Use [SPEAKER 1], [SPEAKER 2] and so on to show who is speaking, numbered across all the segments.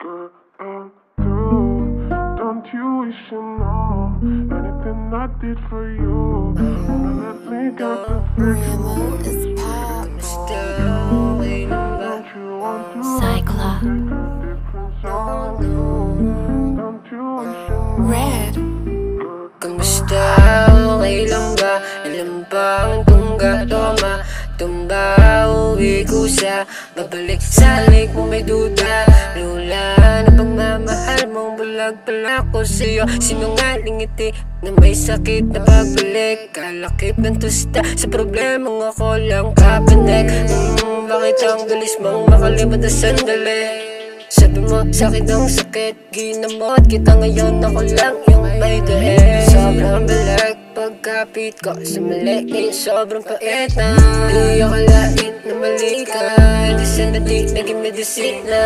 [SPEAKER 1] Don't you wish you know anything I did for you? Let me get the fix. Don't you want to
[SPEAKER 2] Cyclops.
[SPEAKER 1] take a different song? Don't you wish you know?
[SPEAKER 2] Red.
[SPEAKER 3] Kamusta? Okay lang ba? Alam ba ang tungga? Toma, tumba, uwi kusa. Babalik sa lik mo may duda. Lula na pagmamahal mong bulag pala ko sa'yo. Sinungaling ngiti na may sakit na pagbalik. Kalakip ng tusta sa problemang ako lang kapanek. Bakit ang galis mong makalimot na sandali? Sabi mo sa'kin ang sakit, ginamot kita ngayon, ako lang yung may daig. Sobrang balag pagkapit ko sa mali, sobrang pait na. Di akalain na mali ka, di sana di naging medisina.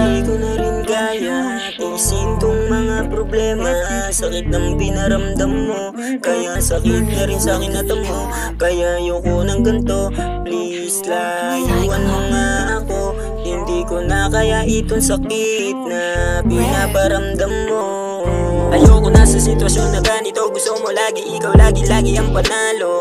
[SPEAKER 4] Di ko na rin kaya tiisin tong mga problema. Sakit ng pinaramdam mo, kaya sakit na rin sa'kin na mo. Kaya ayoko ng ganto, please layuan mo nga ako. Hindi ko na kaya itong sakit na pinaparamdam mo. Ayoko na sa sitwasyon na ganito. Gusto mo lagi, ikaw lagi ang panalo.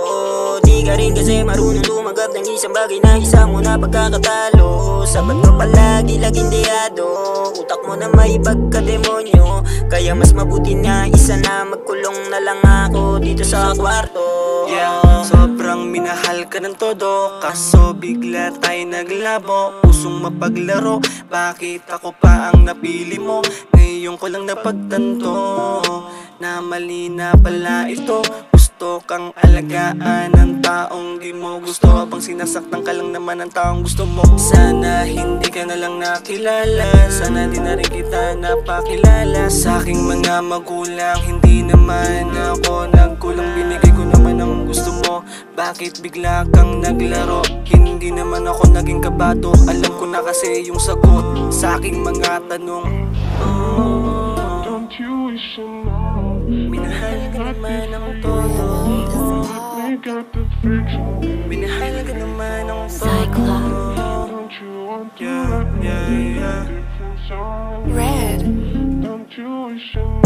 [SPEAKER 4] Di ka rin kasi marunong tumanggap ng isang bagay na isa mo na pagkakatalo. Sabat mo palagi, laging diyado. Utak mo na may pagkademonyo. Kaya mas mabuti na isa na magkulong na lang ako dito sa kwarto.
[SPEAKER 5] Sobrang minahal ka ng todo, kaso bigla tayo naglabo. Pusong mapaglaro, bakit ako pa ang napili mo? Ngayon ko lang napagtanto na mali na pala ito. Gusto kang alagaan ng taong di mo gusto, habang sinasaktan ka lang naman ng taong gusto mo. Sana hindi ka na lang nakilala, sana di na rin kita napakilala. Sa aking mga magulang, hindi naman ako nagkulang. Binigay ko naman ang gusto mo, bakit bigla kang naglaro? Hindi naman ako naging kabato, alam ko na kasi yung sagot sa aking mga tanong.
[SPEAKER 1] Don't you wish you know?
[SPEAKER 5] Minahal ka naman ang todo,
[SPEAKER 1] We got the fix.
[SPEAKER 5] minahal ka naman ang
[SPEAKER 2] Cyclops.
[SPEAKER 1] Don't you want to let me take a different song?
[SPEAKER 2] Red.
[SPEAKER 1] Don't you wish you